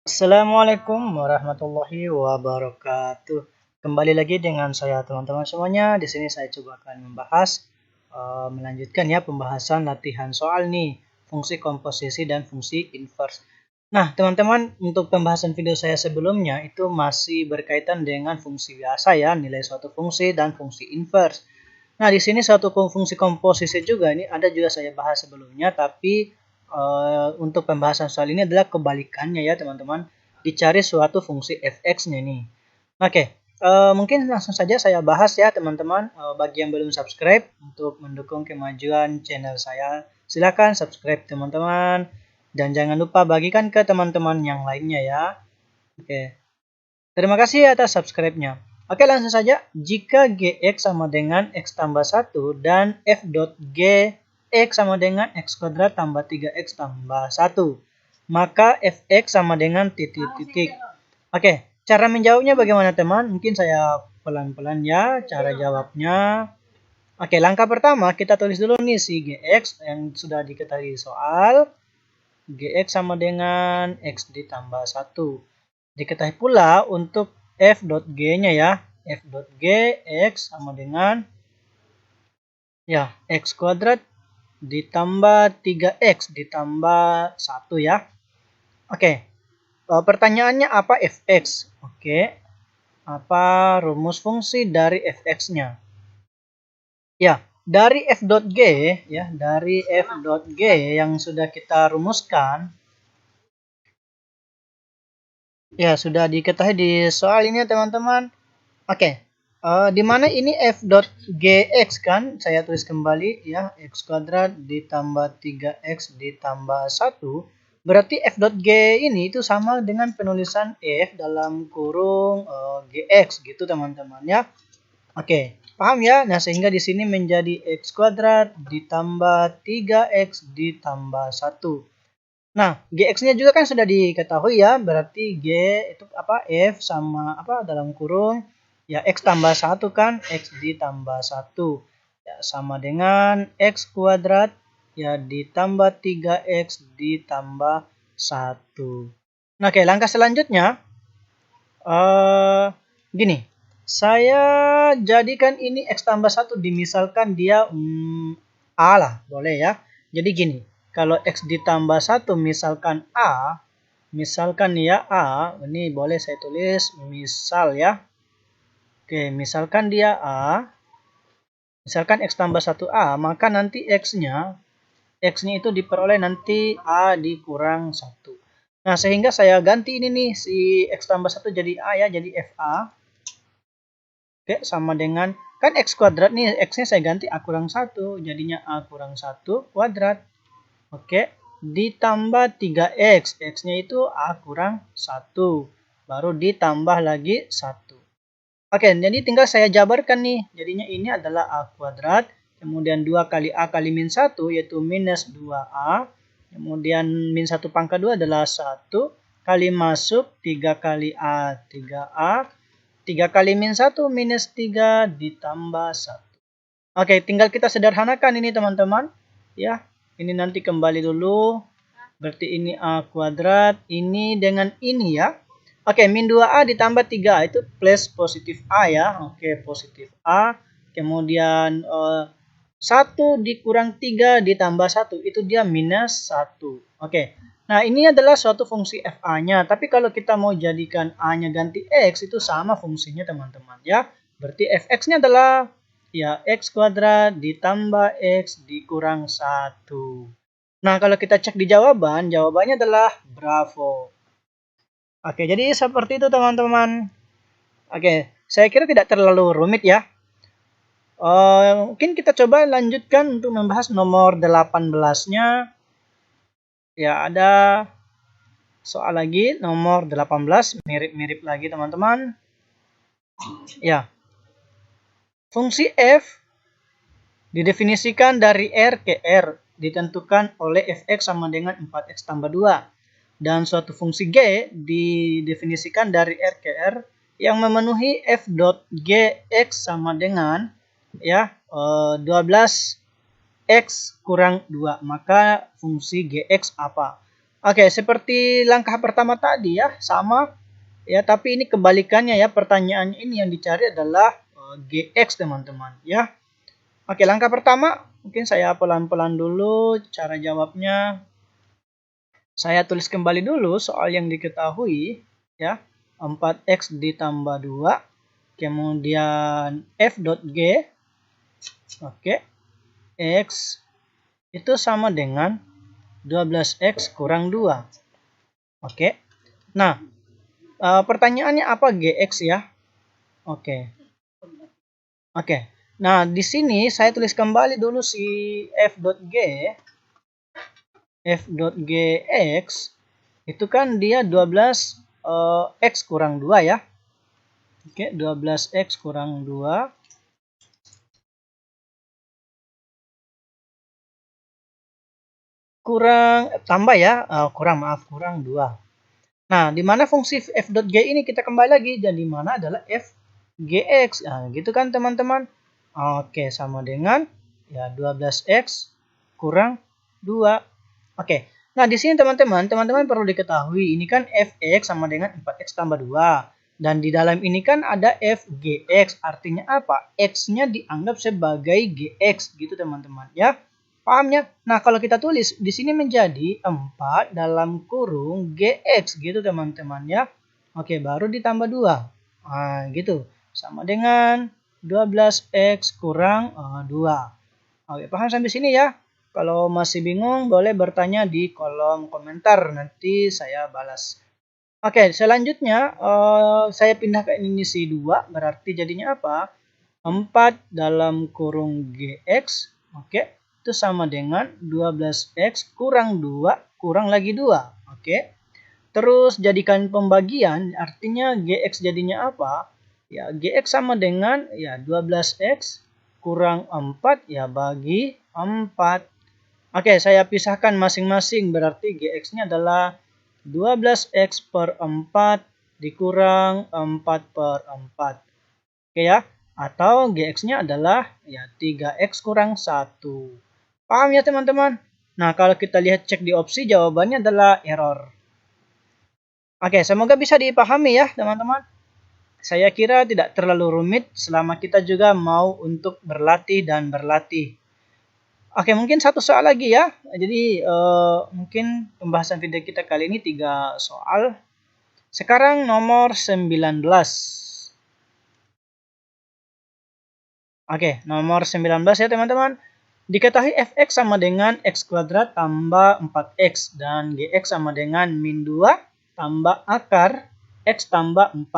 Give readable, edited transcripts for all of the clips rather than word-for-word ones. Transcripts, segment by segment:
Assalamualaikum warahmatullahi wabarakatuh. Kembali lagi dengan saya teman-teman semuanya. Di sini saya coba akan membahas melanjutkan ya pembahasan latihan soal nih, fungsi komposisi dan fungsi inverse. Nah, teman-teman, untuk pembahasan video saya sebelumnya itu masih berkaitan dengan fungsi biasa ya, nilai suatu fungsi dan fungsi inverse. Nah, di sini suatu fungsi komposisi juga ini ada juga saya bahas sebelumnya, tapi untuk pembahasan soal ini adalah kebalikannya ya teman-teman. Dicari suatu fungsi fx-nya nih. Oke, mungkin langsung saja saya bahas ya teman-teman. Bagi yang belum subscribe, untuk mendukung kemajuan channel saya, silakan subscribe teman-teman. Dan jangan lupa bagikan ke teman-teman yang lainnya ya. Oke, terima kasih atas subscribe-nya. Oke, langsung saja. Jika Gx sama dengan X tambah 1 dan f dot G X sama dengan X kuadrat tambah 3X tambah 1, maka Fx sama dengan titik-titik. Oke, cara menjawabnya bagaimana teman? Mungkin saya pelan-pelan ya cara jawabnya. Oke, langkah pertama kita tulis dulu nih si Gx yang sudah diketahui soal. Gx sama dengan X ditambah 1. Diketahui pula untuk f dot g-nya ya. F dot g X sama dengan ya X kuadrat ditambah 3X ditambah 1 ya. Oke. Pertanyaannya apa fx? Oke. Apa rumus fungsi dari fx-nya? Ya, dari f dot g ya, dari f dot g yang sudah kita rumuskan ya, sudah diketahui di soal ini teman-teman. Oke. Di mana ini f dot gx kan? Saya tulis kembali ya, x kuadrat ditambah 3x ditambah 1. Berarti f dot g ini itu sama dengan penulisan f dalam kurung gx gitu teman-teman ya. Oke, paham ya? Nah, sehingga di sini menjadi x kuadrat ditambah 3x ditambah 1. Nah, gx-nya juga kan sudah diketahui ya, berarti g itu apa? F sama apa dalam kurung ya x tambah 1 kan, x ditambah 1 ya sama dengan x kuadrat ya ditambah 3x ditambah 1. Nah, oke, langkah selanjutnya gini. Saya jadikan ini x tambah 1 dimisalkan dia A lah, boleh ya. Jadi gini, kalau x ditambah 1 misalkan A, misalkan ya A, ini boleh saya tulis misal ya. Oke, misalkan dia A, misalkan x tambah 1A, maka nanti X-nya itu diperoleh nanti A dikurang 1. Nah, sehingga saya ganti ini nih, si x tambah 1 jadi A ya, jadi FA. Oke, sama dengan, kan x kuadrat nih, x-nya saya ganti A kurang 1, jadinya A kurang 1 kuadrat. Oke, ditambah 3x, x-nya itu A kurang 1, baru ditambah lagi 1. Oke, jadi tinggal saya jabarkan nih. Jadinya ini adalah A kuadrat. Kemudian 2 kali A kali min 1 yaitu minus 2A. Kemudian min 1 pangkat 2 adalah 1. Kali masuk 3 kali A 3A. 3 kali min 1 minus 3 ditambah 1. Oke, tinggal kita sederhanakan ini teman-teman. Ya, ini nanti kembali dulu. Berarti ini A kuadrat. Ini dengan ini ya. Oke, min 2A ditambah 3 itu plus positif A ya. Oke, positif A. Kemudian 1 dikurang 3 ditambah 1 itu dia minus 1. Oke, nah ini adalah suatu fungsi FA-nya. Tapi kalau kita mau jadikan A-nya ganti X itu sama fungsinya teman-teman ya. Berarti Fx-nya adalah ya X kuadrat ditambah X dikurang 1. Nah, kalau kita cek di jawaban, jawabannya adalah bravo. Oke, jadi seperti itu teman-teman. Oke, saya kira tidak terlalu rumit ya. Mungkin kita coba lanjutkan untuk membahas nomor 18-nya. Ya, ada soal lagi nomor 18, mirip-mirip lagi teman-teman. Ya. Fungsi f didefinisikan dari R ke R, ditentukan oleh fx sama dengan 4x tambah 2. Dan suatu fungsi G didefinisikan dari R ke R yang memenuhi f dot Gx sama dengan ya 12x kurang 2. Maka fungsi Gx apa? Oke, seperti langkah pertama tadi ya, sama ya, tapi ini kebalikannya ya. Pertanyaannya ini yang dicari adalah GX teman-teman ya. Oke, langkah pertama mungkin saya pelan-pelan dulu cara jawabnya. Saya tulis kembali dulu soal yang diketahui ya. 4x ditambah 2, kemudian f dot g, oke, x itu sama dengan 12x kurang 2. Oke. Nah, pertanyaannya apa GX ya? Oke. Oke. Nah, di sini saya tulis kembali dulu si f.g. f.gx itu kan dia 12 x kurang 2 ya. Oke, 12x kurang 2 kurang tambah ya, kurang 2. Nah, di mana fungsi f.g ini kita kembali lagi, dan di mana adalah f.gx. Nah, gitu kan teman-teman. Oke, sama dengan ya 12x kurang 2. Oke. Nah, di sini teman-teman perlu diketahui ini kan fx sama dengan 4x tambah 2. Dan di dalam ini kan ada fgx. Artinya apa? X-nya dianggap sebagai gx gitu teman-teman ya. Paham ya? Nah, kalau kita tulis di sini menjadi 4 dalam kurung GX gitu teman-teman ya. Oke, baru ditambah 2. Nah, gitu. Sama dengan 12X kurang 2. Oke, paham sampai sini ya? Kalau masih bingung boleh bertanya di kolom komentar, nanti saya balas. Oke, selanjutnya saya pindah ke ini si 2, berarti jadinya apa? 4 dalam kurung GX. Oke. Itu sama dengan 12x kurang 2 kurang lagi 2. Oke. Terus jadikan pembagian, artinya gx jadinya apa? Ya, gx sama dengan ya 12x kurang 4 ya bagi 4. Oke, saya pisahkan masing-masing, berarti gx-nya adalah 12x per 4 dikurang 4 per 4. Oke ya. Atau gx-nya adalah ya 3x kurang 1. Paham ya teman-teman? Nah, kalau kita lihat cek di opsi, jawabannya adalah error. Oke, semoga bisa dipahami ya teman-teman. Saya kira tidak terlalu rumit selama kita juga mau untuk berlatih dan berlatih. Oke, mungkin satu soal lagi ya. Jadi mungkin pembahasan video kita kali ini 3 soal. Sekarang nomor 19. Oke, nomor 19 ya teman-teman. Diketahui fx sama dengan x kuadrat tambah 4x dan gx sama dengan min 2 tambah akar x tambah 4.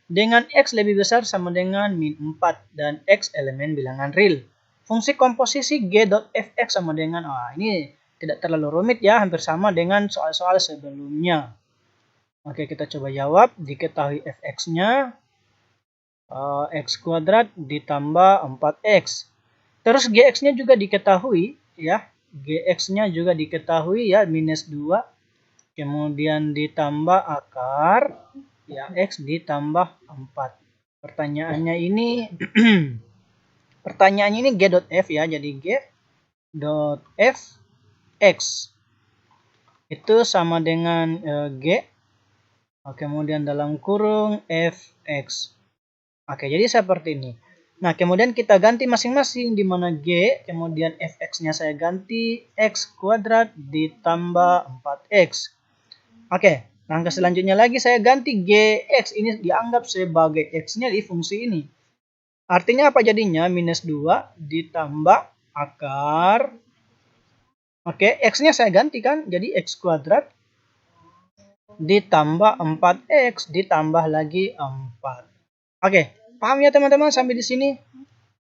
Dengan x lebih besar sama dengan min 4 dan x elemen bilangan real. Fungsi komposisi g.fx sama dengan, ini tidak terlalu rumit ya, hampir sama dengan soal-soal sebelumnya. Oke, kita coba jawab. Diketahui fx-nya x kuadrat ditambah 4x. Terus gx-nya juga diketahui ya. Gx-nya juga diketahui ya, minus 2. Kemudian ditambah akar ya x ditambah 4. Pertanyaannya ini g.f ya. Jadi g.f x itu sama dengan g. Kemudian dalam kurung fx. Oke, jadi seperti ini. Nah, kemudian kita ganti masing-masing, di mana G, kemudian fx-nya saya ganti x kuadrat ditambah 4x. Oke, langkah selanjutnya lagi saya ganti gx, ini dianggap sebagai x-nya di fungsi ini. Artinya apa jadinya? Minus 2 ditambah akar. Oke, x-nya saya ganti kan, jadi x kuadrat ditambah 4x ditambah lagi 4. Oke, paham ya teman-teman sampai di sini?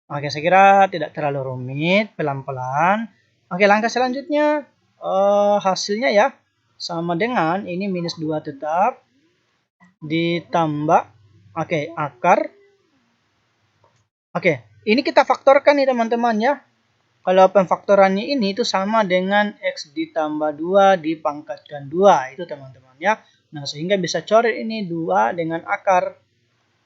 Oke, saya kira tidak terlalu rumit, pelan-pelan. Oke, langkah selanjutnya hasilnya ya sama dengan ini minus 2 tetap ditambah akar. Oke, ini kita faktorkan nih teman-teman ya. Kalau pemfaktorannya ini itu sama dengan x ditambah 2 dipangkatkan 2 itu teman-teman ya. Nah, sehingga bisa coret ini 2 dengan akar.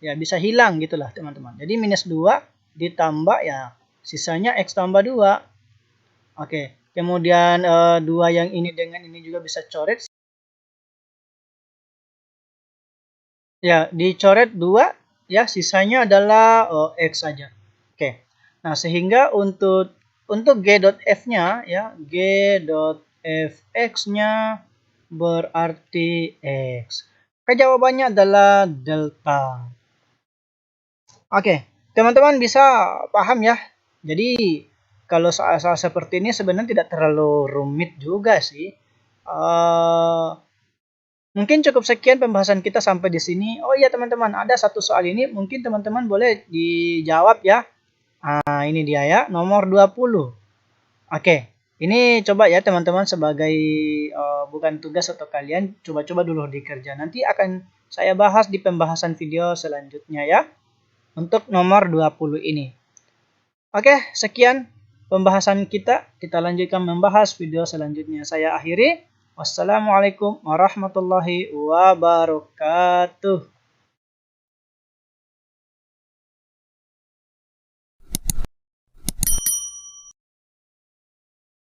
Ya, bisa hilang gitulah teman-teman. Jadi minus 2 ditambah ya sisanya x tambah 2. Oke, kemudian 2 yang ini dengan ini juga bisa coret. Ya, dicoret 2, ya sisanya adalah X saja. Oke. Nah, sehingga untuk G.F-nya ya, G.Fx-nya berarti X. Oke, jawabannya adalah delta. Oke, teman-teman bisa paham ya. Jadi, kalau soal-soal seperti ini sebenarnya tidak terlalu rumit juga sih. Mungkin cukup sekian pembahasan kita sampai di sini. Oh iya teman-teman, ada satu soal ini mungkin teman-teman boleh dijawab ya. Nah, ini dia ya, nomor 20. Oke, ini coba ya teman-teman sebagai bukan tugas atau kalian coba-coba dulu dikerja. Nanti akan saya bahas di pembahasan video selanjutnya ya. Untuk nomor 20 ini. Oke, sekian pembahasan kita. Kita lanjutkan membahas video selanjutnya. Saya akhiri. Wassalamualaikum warahmatullahi wabarakatuh.